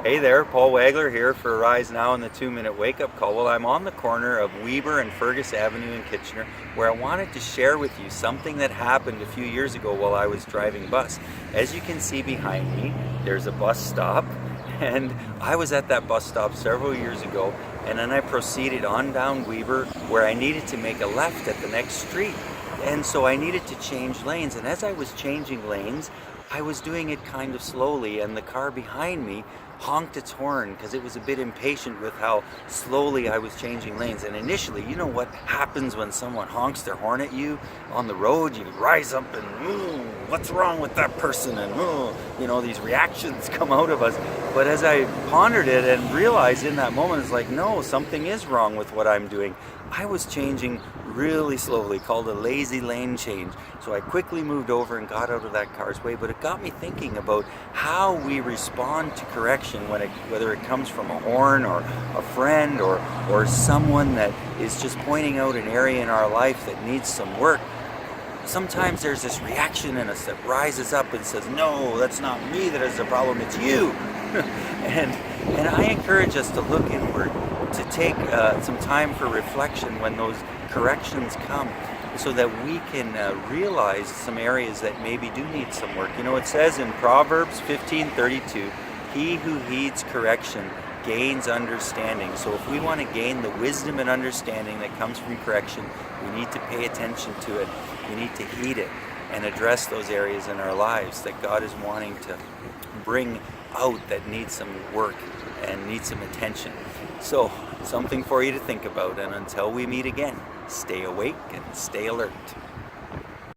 Hey there, Paul Wagler here for Rise Now and the 2-Minute Wake Up Call. Well, I'm on the corner of Weber and Fergus Avenue in Kitchener, where I wanted to share with you something that happened a few years ago while I was driving bus. As you can see behind me, there's a bus stop, and I was at that bus stop several years ago, and then I proceeded on down Weber where I needed to make a left at the next street. And so I needed to change lanes, and as I was changing lanes, I was doing it kind of slowly, and the car behind me honked its horn because it was a bit impatient with how slowly I was changing lanes. And initially, you know what happens when someone honks their horn at you on the road? You rise up and, what's wrong with that person? And, these reactions come out of us. But as I pondered it and realized in that moment, it's like, no, something is wrong with what I'm doing. I was changing really slowly, called a lazy lane change. So I quickly moved over and got out of that car's way, but it got me thinking about how we respond to correction, whether it comes from a horn or a friend or someone that is just pointing out an area in our life that needs some work. Sometimes there's this reaction in us that rises up and says, no, that's not me that is the problem, it's you. and I encourage us to look inward, to take some time for reflection when those corrections come, so that we can realize some areas that maybe do need some work. You know, it says in Proverbs 15:32, he who heeds correction gains understanding. So if we want to gain the wisdom and understanding that comes from correction, we need to pay attention to it. We need to heed it and address those areas in our lives that God is wanting to bring out that need some work and need some attention. So, something for you to think about, and until we meet again, stay awake and stay alert.